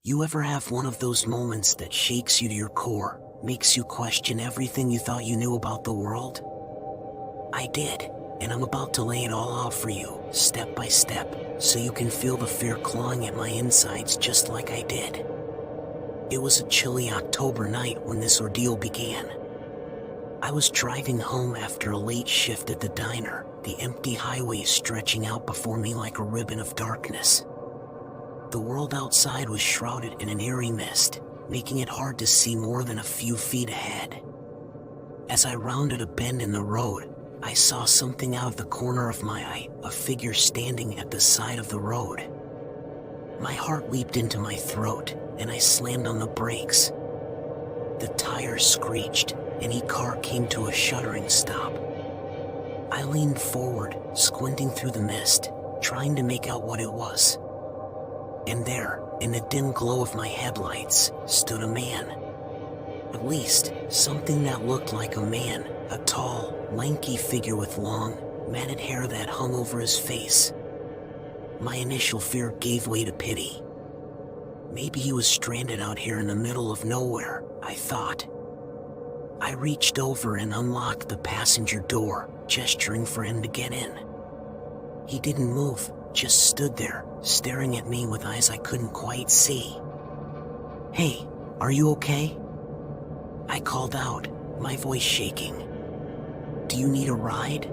You ever have one of those moments that shakes you to your core, makes you question everything you thought you knew about the world? I did, and I'm about to lay it all out for you, step by step, so you can feel the fear clawing at my insides just like I did. It was a chilly October night when this ordeal began. I was driving home after a late shift at the diner, the empty highway stretching out before me like a ribbon of darkness. The world outside was shrouded in an eerie mist, making it hard to see more than a few feet ahead. As I rounded a bend in the road, I saw something out of the corner of my eye, a figure standing at the side of the road. My heart leaped into my throat, and I slammed on the brakes. The tires screeched, and the car came to a shuddering stop. I leaned forward, squinting through the mist, trying to make out what it was. And there, in the dim glow of my headlights, stood a man. At least, something that looked like a man, a tall, lanky figure with long, matted hair that hung over his face. My initial fear gave way to pity. Maybe he was stranded out here in the middle of nowhere, I thought. I reached over and unlocked the passenger door, gesturing for him to get in. He didn't move, just stood there, staring at me with eyes I couldn't quite see. "Hey, are you okay?" I called out, my voice shaking. "Do you need a ride?"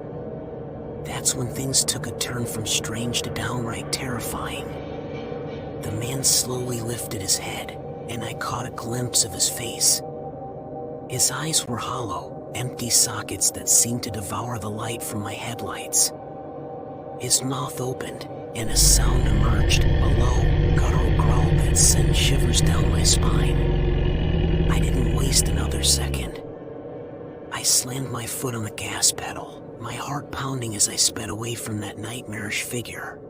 That's when things took a turn from strange to downright terrifying. The man slowly lifted his head, and I caught a glimpse of his face. His eyes were hollow, empty sockets that seemed to devour the light from my headlights. His mouth opened, and a sound emerged, a low, guttural growl that sent shivers down my spine. I didn't waste another second. I slammed my foot on the gas pedal, my heart pounding as I sped away from that nightmarish figure.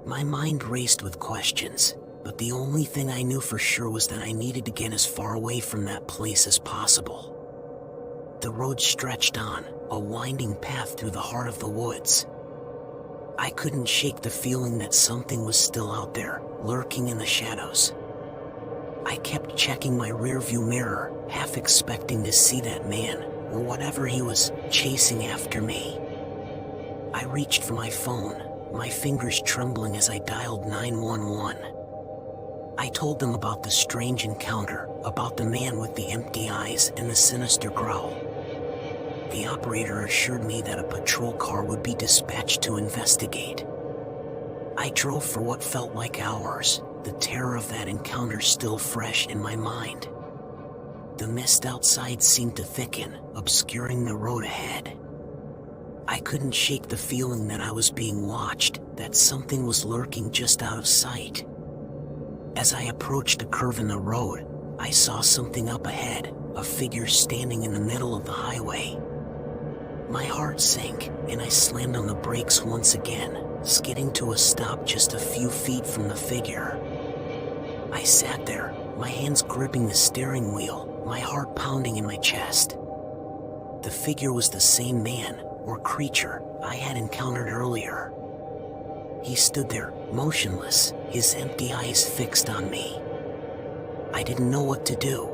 My mind raced with questions, but the only thing I knew for sure was that I needed to get as far away from that place as possible. The road stretched on, a winding path through the heart of the woods. I couldn't shake the feeling that something was still out there, lurking in the shadows. I kept checking my rearview mirror, half expecting to see that man, or whatever he was, chasing after me. I reached for my phone, my fingers trembling as I dialed 911. I told them about the strange encounter, about the man with the empty eyes and the sinister growl. The operator assured me that a patrol car would be dispatched to investigate. I drove for what felt like hours, the terror of that encounter still fresh in my mind. The mist outside seemed to thicken, obscuring the road ahead. I couldn't shake the feeling that I was being watched, that something was lurking just out of sight. As I approached a curve in the road, I saw something up ahead, a figure standing in the middle of the highway. My heart sank, and I slammed on the brakes once again, skidding to a stop just a few feet from the figure. I sat there, my hands gripping the steering wheel, my heart pounding in my chest. The figure was the same man, or creature, I had encountered earlier. He stood there, motionless, his empty eyes fixed on me. I didn't know what to do.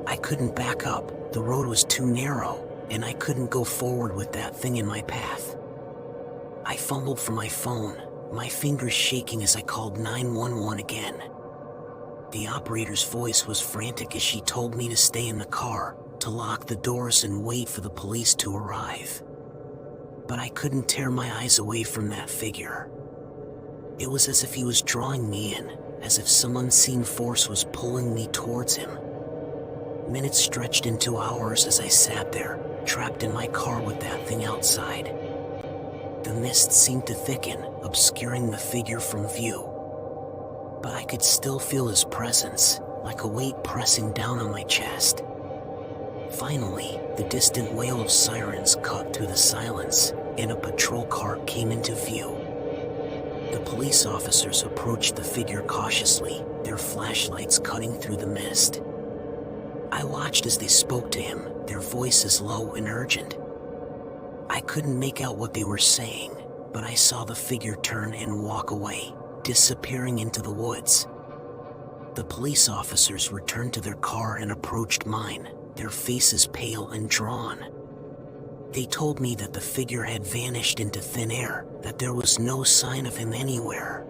I couldn't back up, the road was too narrow, and I couldn't go forward with that thing in my path. I fumbled for my phone, my fingers shaking as I called 911 again. The operator's voice was frantic as she told me to stay in the car, to lock the doors and wait for the police to arrive. But I couldn't tear my eyes away from that figure. It was as if he was drawing me in, as if some unseen force was pulling me towards him. Minutes stretched into hours as I sat there, trapped in my car with that thing outside. The mist seemed to thicken, obscuring the figure from view. But I could still feel his presence, like a weight pressing down on my chest. Finally, the distant wail of sirens cut through the silence, and a patrol car came into view. The police officers approached the figure cautiously, their flashlights cutting through the mist. I watched as they spoke to him, their voices low and urgent. I couldn't make out what they were saying, but I saw the figure turn and walk away, disappearing into the woods. The police officers returned to their car and approached mine, their faces pale and drawn. They told me that the figure had vanished into thin air, that there was no sign of him anywhere.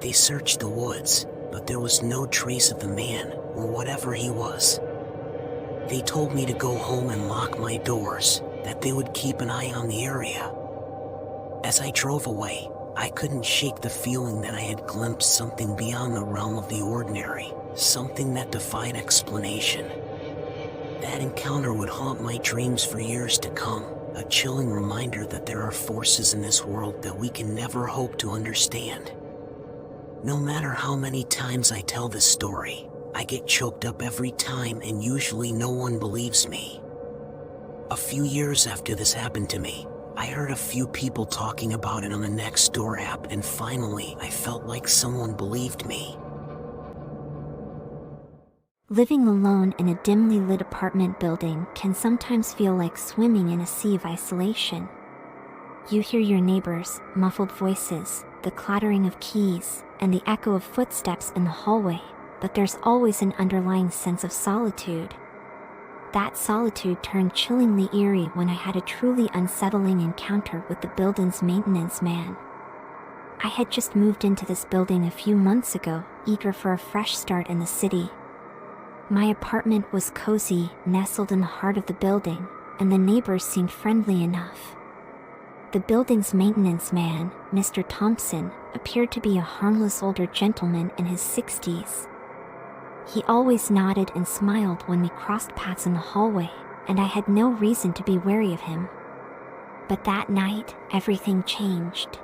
They searched the woods, but there was no trace of the man, or whatever he was. They told me to go home and lock my doors, that they would keep an eye on the area. As I drove away, I couldn't shake the feeling that I had glimpsed something beyond the realm of the ordinary, something that defied explanation. That encounter would haunt my dreams for years to come, a chilling reminder that there are forces in this world that we can never hope to understand. No matter how many times I tell this story, I get choked up every time, and usually no one believes me. A few years after this happened to me, I heard a few people talking about it on the Nextdoor app, and finally I felt like someone believed me. Living alone in a dimly lit apartment building can sometimes feel like swimming in a sea of isolation. You hear your neighbors' muffled voices, the clattering of keys, and the echo of footsteps in the hallway, but there's always an underlying sense of solitude. That solitude turned chillingly eerie when I had a truly unsettling encounter with the building's maintenance man. I had just moved into this building a few months ago, eager for a fresh start in the city. My apartment was cozy, nestled in the heart of the building, and the neighbors seemed friendly enough. The building's maintenance man, Mr. Thompson, appeared to be a harmless older gentleman in his 60s. He always nodded and smiled when we crossed paths in the hallway, and I had no reason to be wary of him. But that night, everything changed.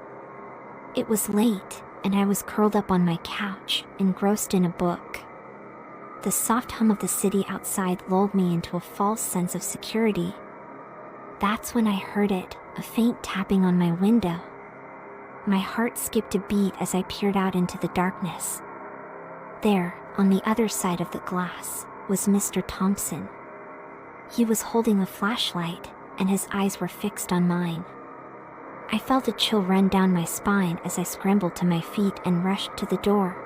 It was late, and I was curled up on my couch, engrossed in a book. The soft hum of the city outside lulled me into a false sense of security. That's when I heard it, a faint tapping on my window. My heart skipped a beat as I peered out into the darkness. There, on the other side of the glass, was Mr. Thompson. He was holding a flashlight, and his eyes were fixed on mine. I felt a chill run down my spine as I scrambled to my feet and rushed to the door.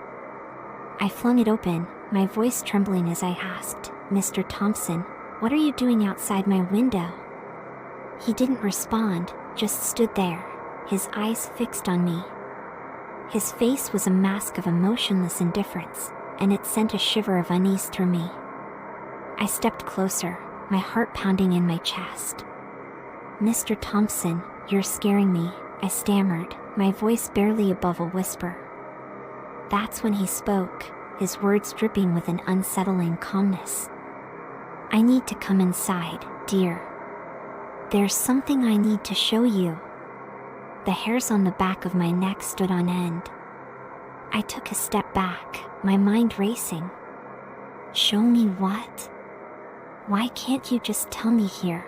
I flung it open, my voice trembling as I asked, "Mr. Thompson, what are you doing outside my window?" He didn't respond, just stood there, his eyes fixed on me. His face was a mask of emotionless indifference, and it sent a shiver of unease through me. I stepped closer, my heart pounding in my chest. "Mr. Thompson, you're scaring me," I stammered, my voice barely above a whisper. That's when he spoke, his words dripping with an unsettling calmness. "I need to come inside, dear. There's something I need to show you." The hairs on the back of my neck stood on end. I took a step back, my mind racing. "Show me what? Why can't you just tell me here?"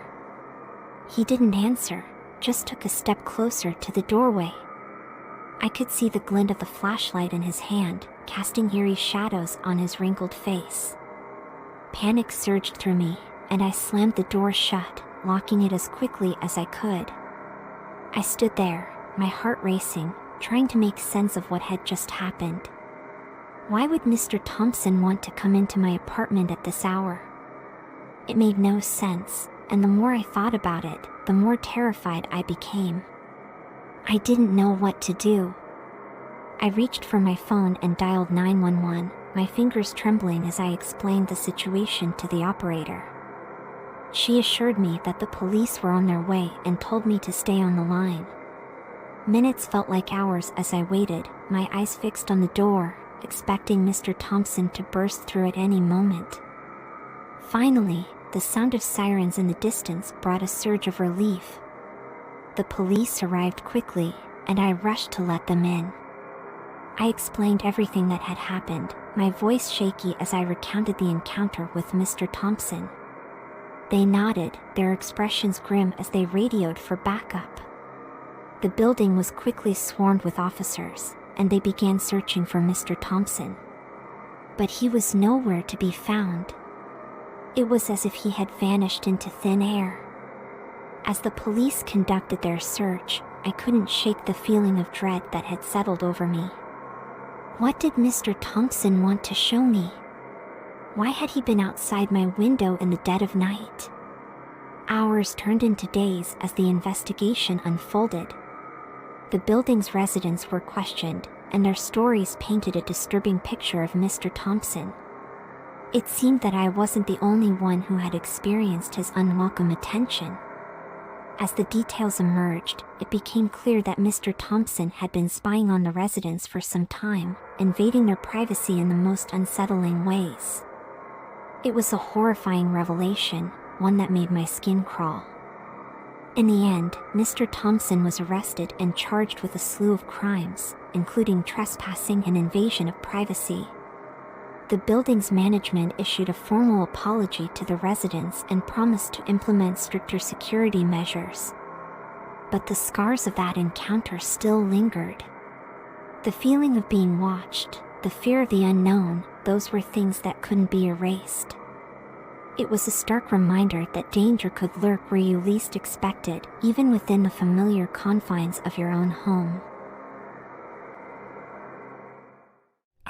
He didn't answer, just took a step closer to the doorway. I could see the glint of the flashlight in his hand, casting eerie shadows on his wrinkled face. Panic surged through me, and I slammed the door shut, locking it as quickly as I could. I stood there, my heart racing, trying to make sense of what had just happened. Why would Mr. Thompson want to come into my apartment at this hour? It made no sense, and the more I thought about it, the more terrified I became. I didn't know what to do. I reached for my phone and dialed 911, my fingers trembling as I explained the situation to the operator. She assured me that the police were on their way and told me to stay on the line. Minutes felt like hours as I waited, my eyes fixed on the door, expecting Mr. Thompson to burst through at any moment. Finally, the sound of sirens in the distance brought a surge of relief. The police arrived quickly, and I rushed to let them in. I explained everything that had happened, my voice shaky as I recounted the encounter with Mr. Thompson. They nodded, their expressions grim as they radioed for backup. The building was quickly swarmed with officers, and they began searching for Mr. Thompson. But he was nowhere to be found. It was as if he had vanished into thin air. As the police conducted their search, I couldn't shake the feeling of dread that had settled over me. What did Mr. Thompson want to show me? Why had he been outside my window in the dead of night? Hours turned into days as the investigation unfolded. The building's residents were questioned, and their stories painted a disturbing picture of Mr. Thompson. It seemed that I wasn't the only one who had experienced his unwelcome attention. As the details emerged, it became clear that Mr. Thompson had been spying on the residents for some time, invading their privacy in the most unsettling ways. It was a horrifying revelation, one that made my skin crawl. In the end, Mr. Thompson was arrested and charged with a slew of crimes, including trespassing and invasion of privacy. The building's management issued a formal apology to the residents and promised to implement stricter security measures. But the scars of that encounter still lingered. The feeling of being watched, the fear of the unknown, those were things that couldn't be erased. It was a stark reminder that danger could lurk where you least expect it, even within the familiar confines of your own home.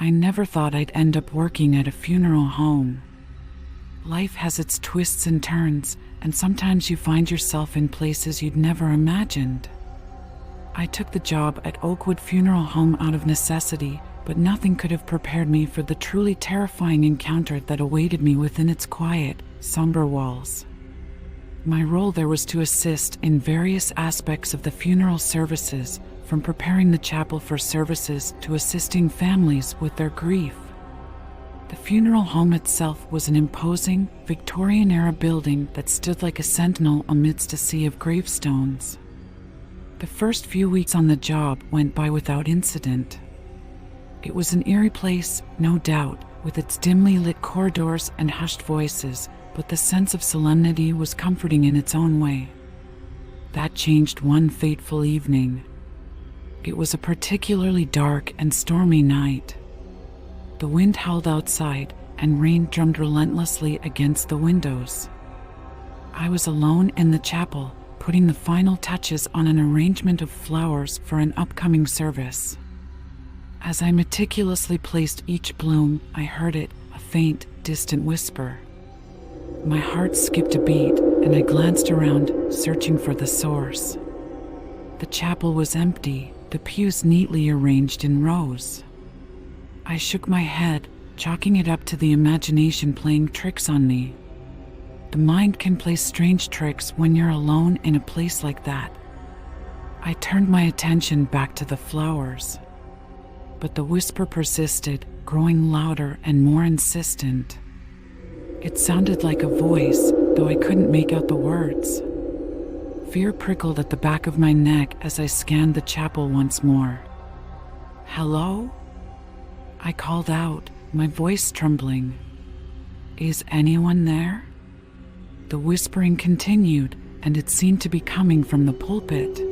I never thought I'd end up working at a funeral home. Life has its twists and turns, and sometimes you find yourself in places you'd never imagined. I took the job at Oakwood Funeral Home out of necessity, but nothing could have prepared me for the truly terrifying encounter that awaited me within its quiet, somber walls. My role there was to assist in various aspects of the funeral services, from preparing the chapel for services to assisting families with their grief. The funeral home itself was an imposing, Victorian-era building that stood like a sentinel amidst a sea of gravestones. The first few weeks on the job went by without incident. It was an eerie place, no doubt, with its dimly lit corridors and hushed voices, but the sense of solemnity was comforting in its own way. That changed one fateful evening. It was a particularly dark and stormy night. The wind howled outside, and rain drummed relentlessly against the windows. I was alone in the chapel, putting the final touches on an arrangement of flowers for an upcoming service. As I meticulously placed each bloom, I heard it, a faint, distant whisper. My heart skipped a beat, and I glanced around, searching for the source. The chapel was empty, the pews neatly arranged in rows. I shook my head, chalking it up to the imagination playing tricks on me. The mind can play strange tricks when you're alone in a place like that. I turned my attention back to the flowers. But the whisper persisted, growing louder and more insistent. It sounded like a voice, though I couldn't make out the words. Fear prickled at the back of my neck as I scanned the chapel once more. "Hello?" I called out, my voice trembling. "Is anyone there?" The whispering continued, and it seemed to be coming from the pulpit.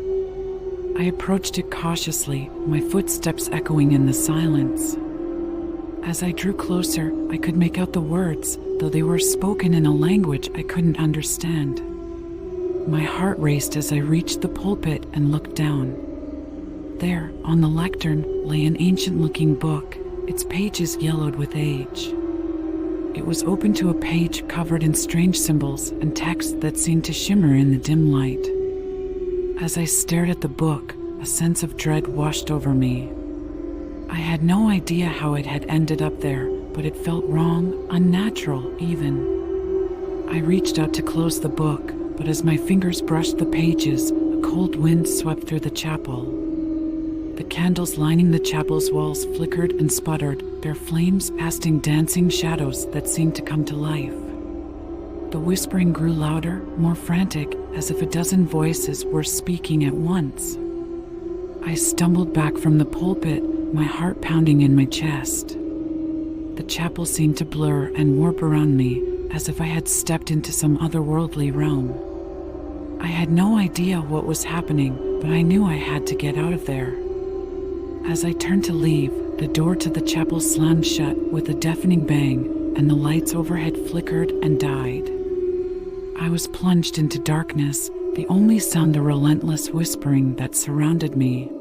I approached it cautiously, my footsteps echoing in the silence. As I drew closer, I could make out the words, though they were spoken in a language I couldn't understand. My heart raced as I reached the pulpit and looked down. There, on the lectern, lay an ancient-looking book, its pages yellowed with age. It was open to a page covered in strange symbols and text that seemed to shimmer in the dim light. As I stared at the book, a sense of dread washed over me. I had no idea how it had ended up there, but it felt wrong, unnatural even. I reached out to close the book, but as my fingers brushed the pages, a cold wind swept through the chapel. The candles lining the chapel's walls flickered and sputtered, their flames casting dancing shadows that seemed to come to life. The whispering grew louder, more frantic, as if a dozen voices were speaking at once. I stumbled back from the pulpit, my heart pounding in my chest. The chapel seemed to blur and warp around me, as if I had stepped into some otherworldly realm. I had no idea what was happening, but I knew I had to get out of there. As I turned to leave, the door to the chapel slammed shut with a deafening bang, and the lights overhead flickered and died. I was plunged into darkness, the only sound the relentless whispering that surrounded me.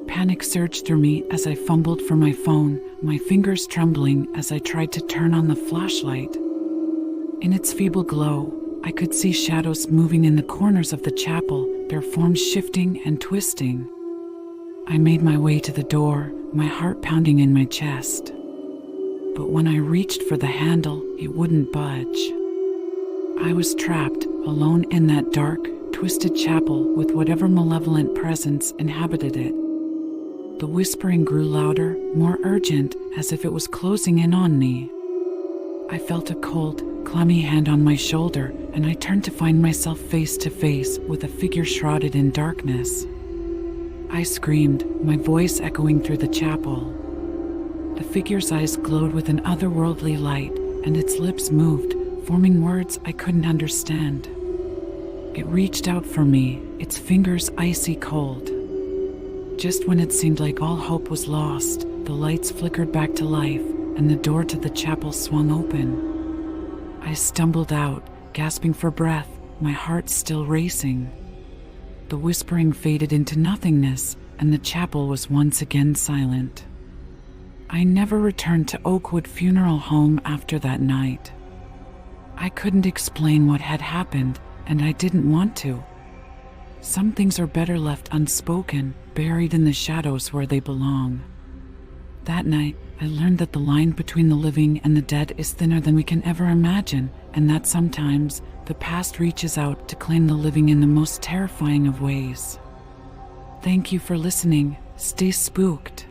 Panic surged through me as I fumbled for my phone, my fingers trembling as I tried to turn on the flashlight. In its feeble glow, I could see shadows moving in the corners of the chapel, their forms shifting and twisting. I made my way to the door, my heart pounding in my chest. But when I reached for the handle, it wouldn't budge. I was trapped, alone in that dark, twisted chapel with whatever malevolent presence inhabited it. The whispering grew louder, more urgent, as if it was closing in on me. I felt a cold, clammy hand on my shoulder, and I turned to find myself face to face with a figure shrouded in darkness. I screamed, my voice echoing through the chapel. The figure's eyes glowed with an otherworldly light, and its lips moved, forming words I couldn't understand. It reached out for me, its fingers icy cold. Just when it seemed like all hope was lost, the lights flickered back to life, and the door to the chapel swung open. I stumbled out, gasping for breath, my heart still racing. The whispering faded into nothingness, and the chapel was once again silent. I never returned to Oakwood Funeral Home after that night. I couldn't explain what had happened, and I didn't want to. Some things are better left unspoken, buried in the shadows where they belong. That night, I learned that the line between the living and the dead is thinner than we can ever imagine, and that sometimes the past reaches out to claim the living in the most terrifying of ways. Thank you for listening. Stay spooked.